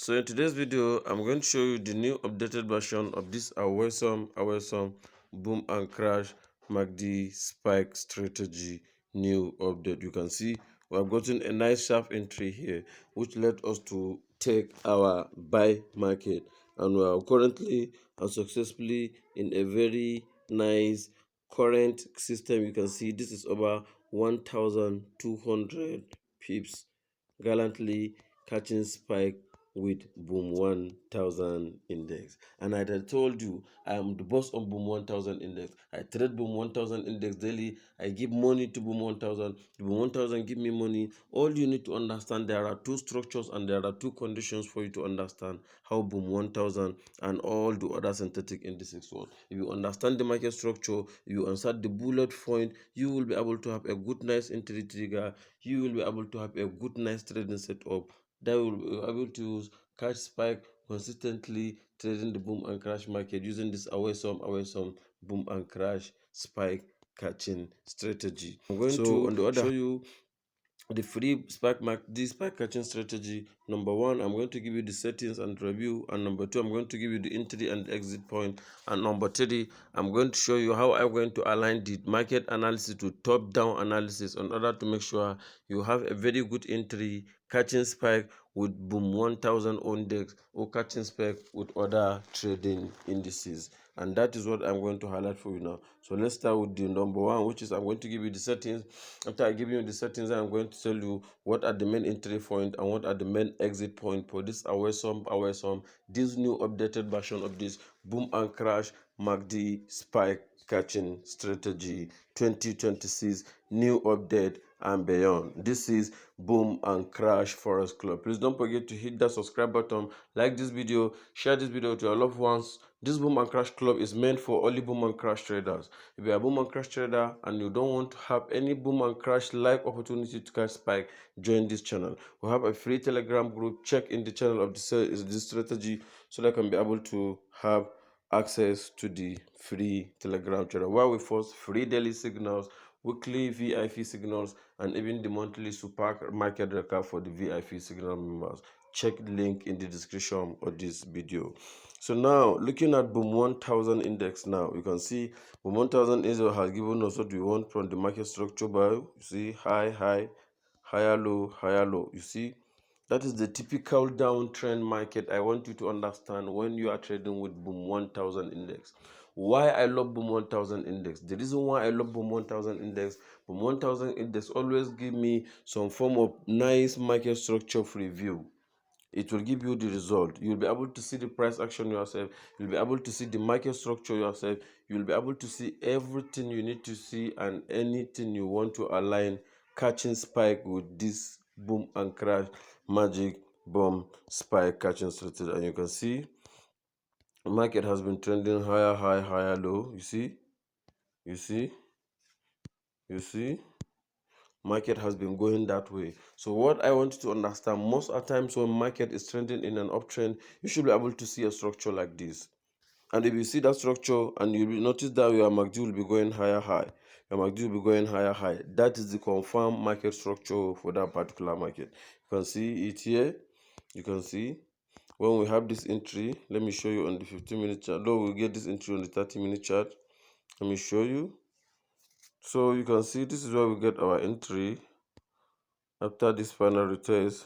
So in today's video, I'm going to show you the new updated version of this awesome boom and crash MACD spike strategy new update. You can see we have gotten a nice sharp entry here, which led us to take our buy market, and we are currently and successfully in a very nice current system. You can see this is over 1,200 pips, gallantly catching spike with Boom 1000 index. And I had told you I am the boss on Boom 1000 index. I trade Boom 1000 index daily. I give money to Boom 1000. Boom 1000 give me money. All you need to understand, there are two structures and there are two conditions for you to understand how Boom 1000 and all the other synthetic indices work. If you understand the market structure, you answer the bullet point, you will be able to have a good nice entry trigger. You will be able to have a good nice trading setup that will be able to catch spike consistently, trading the boom and crash market using this awesome boom and crash spike catching strategy. I'm going to on the other show you the free this spike catching strategy. Number one, I'm going to give you the settings and review, and number two, I'm going to give you the entry and exit point, and number three, I'm going to show you how I'm going to align the market analysis to top down analysis in order to make sure you have a very good entry catching spike with Boom 1000 index or catching spike with other trading indices. And that is what I'm going to highlight for you now. So let's start with the number one, which is I'm going to give you the settings. After I give you the settings, I'm going to tell you what are the main entry point and what are the main exit point for this awesome this new updated version of this boom and crash MACD spike catching strategy 2026 new update and beyond. This is Boom and Crash Forest Club. Please don't forget to hit that subscribe button, like this video, share this video to your loved ones. This Boom and Crash Club is meant for only Boom and Crash traders. If you are a Boom and Crash trader and you don't want to have any Boom and Crash live opportunity to catch spike, join this channel. We have a free Telegram group. Check in the channel of this strategy so that I can be able to have access to the free Telegram channel where we force free daily signals, weekly VIP signals, and even the monthly super market recap for the VIP signal members. Check the link in the description of this video. So now looking at Boom 1000 index, now you can see Boom 1000 index has given us what we want from the market structure by, you see, high, higher low. You see, that is the typical downtrend market. I want you to understand when you are trading with Boom 1000 index. Why I love Boom 1000 index? The reason why I love Boom 1000 index, Boom 1000 index always give me some form of nice market structure preview. It will give you the result. You'll be able to see the price action yourself. You'll be able to see the market structure yourself. You'll be able to see everything you need to see and anything you want to align catching spike with this boom and crash magic bomb spike catching strategy. And you can see the market has been trending higher high, higher low. You see market has been going that way. So what I want you to understand, most of the times when market is trending in an uptrend, you should be able to see a structure like this. And if you see that structure and you will notice that your MACD will be going higher high, your MACD will be going higher high, that is the confirmed market structure for that particular market. You can see it here. You can see when we have this entry. Let me show you on the 15-minute chart. Though we'll get this entry on the 30-minute chart. Let me show you. So you can see this is where we get our entry. After this final retest,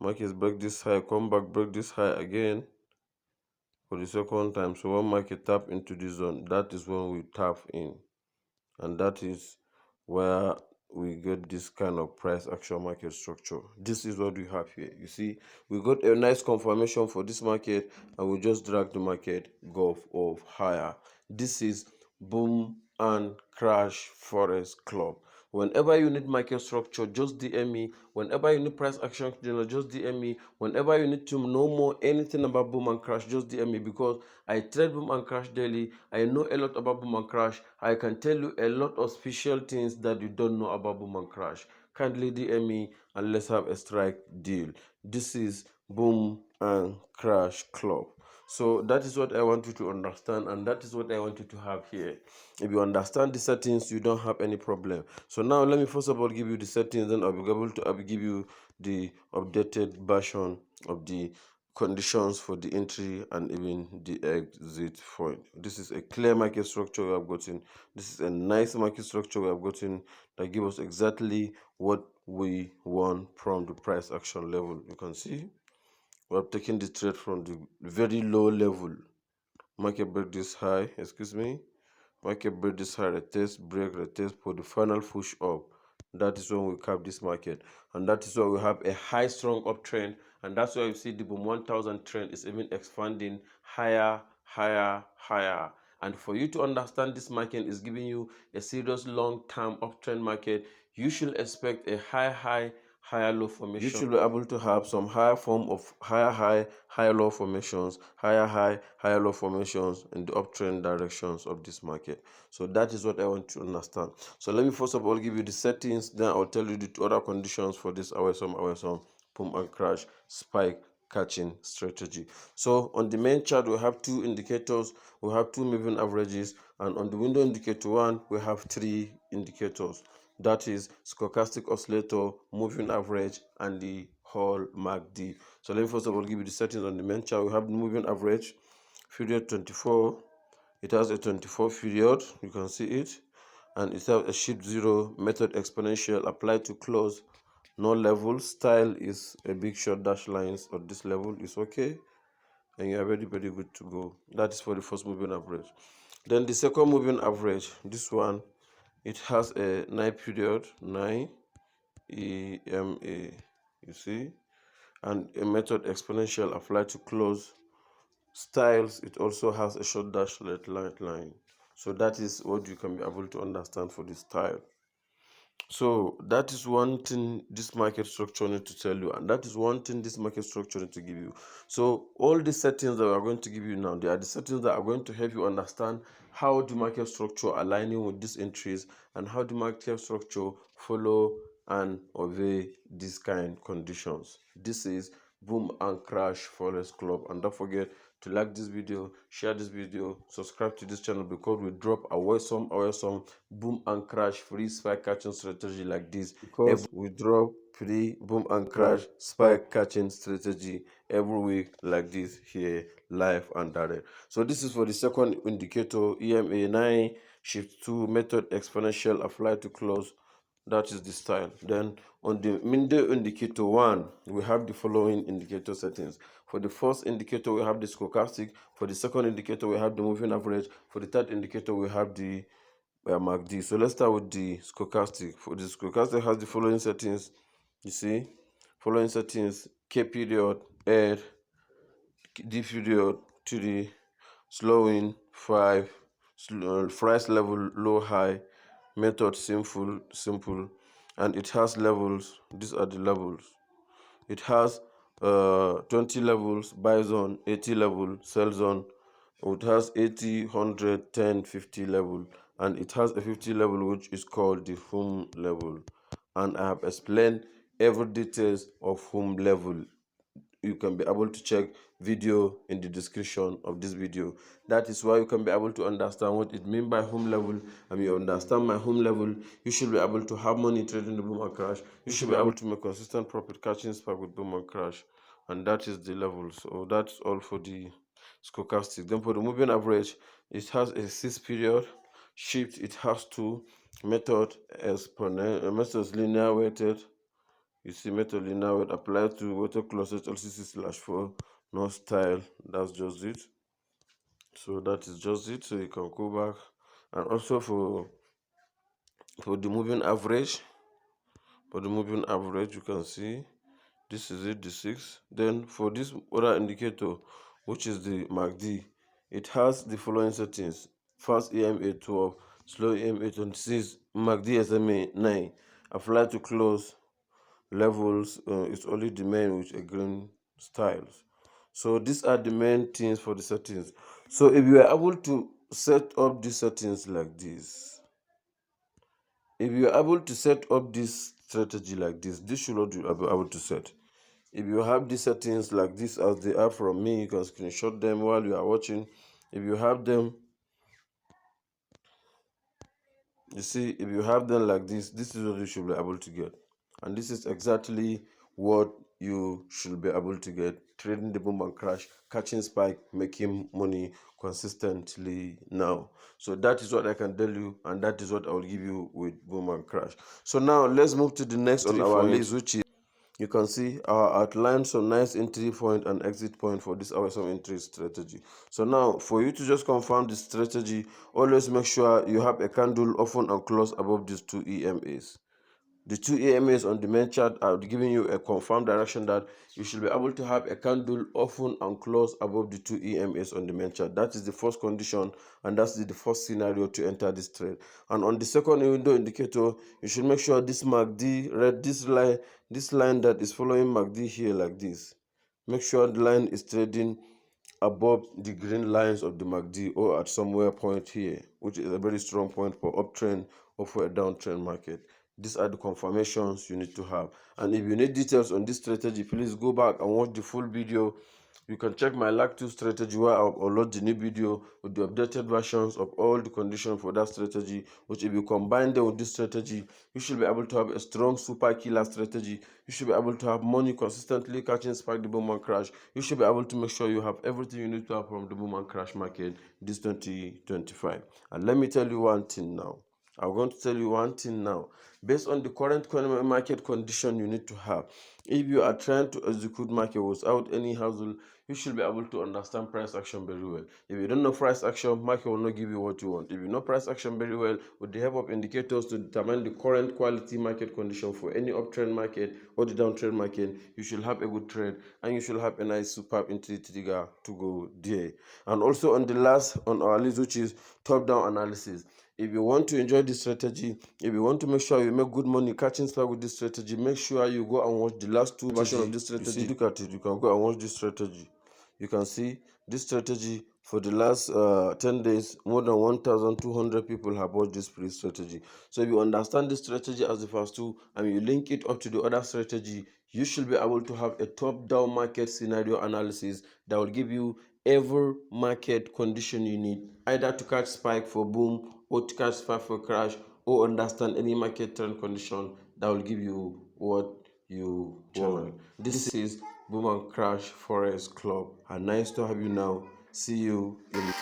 markets break this high, come back, break this high again for the second time. So when market tap into this zone, that is when we tap in, and that is where we get this kind of price action market structure. This is what we have here. You see, we got a nice confirmation for this market and we just drag the market go off higher. This is Boom and Crash Forest Club. Whenever you need market structure, just DM me. Whenever you need price action, just DM me. Whenever you need to know more anything about Boom and Crash, just DM me, because I trade Boom and Crash daily. I know a lot about Boom and Crash. I can tell you a lot of special things that you don't know about Boom and Crash. Kindly DM me and let's have a strike deal. This is Boom and Crash Club. So that is what I want you to understand, and that is what I want you to have here. If you understand the settings, you don't have any problem. So now let me first of all give you the settings, then I'll be able to give you the updated version of the conditions for the entry and even the exit point. This is a clear market structure we have gotten. This is a nice market structure we have gotten that gives us exactly what we want from the price action level. You can see we have taken the trade from the very low level. Market break this high, market break this high, retest, break, retest for the final push up. That is when we cap this market, and that is why we have a high strong uptrend, and that's why you see the boom 1000 trend is even expanding higher, higher, higher. And for you to understand this market is giving you a serious long-term uptrend market, you should expect a high, higher low formation. You should be able to have some higher form of higher high, higher low formations, higher high, higher low formations in the uptrend directions of this market. So that is what I want to understand. So let me first of all give you the settings, then I'll tell you the other conditions for this awesome boom and crash spike catching strategy. So on the main chart we have two indicators, we have two moving averages, and on the window indicator one we have three indicators. That is stochastic oscillator, moving average, and the whole MACD. So let me first of all give you the settings on the main chart. We have the moving average, period 24. It has a 24 period, you can see it, and it has a shift zero, method exponential, applied to close, no level, style is a big short dash lines on this level is okay, and you are very good to go. That is for the first moving average. Then the second moving average, this one, it has a 9 period, 9 EMA, you see, and a method exponential applied to close. Styles, it also has a short dash line. So that is what you can be able to understand for this style. So that is one thing this market structure need to tell you, and that is one thing this market structure need to give you. So all the settings that we are going to give you now, they are the settings that are going to help you understand how the market structure aligning with these entries and how the market structure follow and obey these kind conditions. This is Boom and Crash Forest Club, and don't forget to like this video, share this video, subscribe to this channel, because we drop awesome boom and crash free spike catching strategy like this. Because we drop free boom and crash spike catching strategy every week like this here, live and direct. So this is for the second indicator, EMA 9 shift 2 method exponential apply to close. That is the style. Then on the window indicator 1, we have the following indicator settings. For the first indicator, we have the stochastic. For the second indicator, we have the moving average. For the third indicator, we have the MACD. So let's start with the stochastic. For the stochastic, has the following settings. You see, following settings: K period, air, D period, 3, slowing, 5, price level low high, method simple, and it has levels. These are the levels. It has 20 levels, buy zone, 80 level, sell zone. It has 80, 100, 10, 50 level, and it has a 50 level which is called the home level. And I have explained every details of home level. You can be able to check video in the description of this video. That is why you can be able to understand what it means by home level. And you understand my home level, you should be able to have money trading the boom and crash. You should be able to make consistent profit catching spark with boom and crash, and that is the level. So that's all for the stochastic. Then for the moving average, it has a 6 period shift, it has 2 method exponent methods linear weighted. You see method linear weight applied to water closet LCC/4, no style. That's just it. So that is just it. So you can go back, and also for the moving average, you can see this is it, the 6. Then for this other indicator, which is the MACD, it has the following settings: fast EMA 12, slow EMA 26, MACD SMA 9, apply to close, levels is only the main with a green styles. So these are the main things for the settings. So if you are able to set up these settings like this, if you are able to set up this strategy like this should not be able to set. If you have these settings like this as they are from me, you can screenshot them while you are watching. If you have them, you see, if you have them like this is what you should be able to get. And this is exactly what you should be able to get trading the boom and crash, catching spike, making money consistently now. So that is what I can tell you, and that is what I will give you with boom and crash. So now let's move to the next on our list, which is, you can see I outlined some nice entry point and exit point for this awesome entry strategy. So now for you to just confirm the strategy, always make sure you have a candle open and close above these two EMAs. The two EMAs on the main chart are giving you a confirmed direction that you should be able to have a candle open and close above the two EMAs on the main chart. That is the first condition, and that's the first scenario to enter this trade. And on the second window indicator, you should make sure this MACD red, this line that is following MACD here like this. Make sure the line is trading above the green lines of the MACD or at somewhere point here, which is a very strong point for uptrend or for a downtrend market. These are the confirmations you need to have. And if you need details on this strategy, please go back and watch the full video. You can check my lag 2 strategy where I'll upload the new video with the updated versions of all the conditions for that strategy, which if you combine them with this strategy, you should be able to have a strong super killer strategy. You should be able to have money consistently catching spike the boom and crash. You should be able to make sure you have everything you need to have from the boom and crash market this 2025. And let me tell you one thing now. I'm going to tell you one thing now. Based on the current market condition you need to have, if you are trying to execute market without any hassle, you should be able to understand price action very well. If you don't know price action, market will not give you what you want. If you know price action very well, with the help of indicators to determine the current quality market condition for any uptrend market or the downtrend market, you should have a good trade and you should have a nice superb entry trigger to go there. And also on the last on our list, which is top-down analysis. If you want to enjoy this strategy, if you want to make sure you make good money catching spike with this strategy, make sure you go and watch the last two versions of this strategy. You see, look at it. You can go and watch this strategy. You can see this strategy for the last 10 days, more than 1,200 people have watched this free strategy. So if you understand this strategy as the first two and you link it up to the other strategy, you should be able to have a top-down market scenario analysis that will give you every market condition you need, either to catch spike for boom or to catch spike for crash, or understand any market trend condition that will give you what you want. This is Boom and Crash Forest Club, and nice to have you now. See you in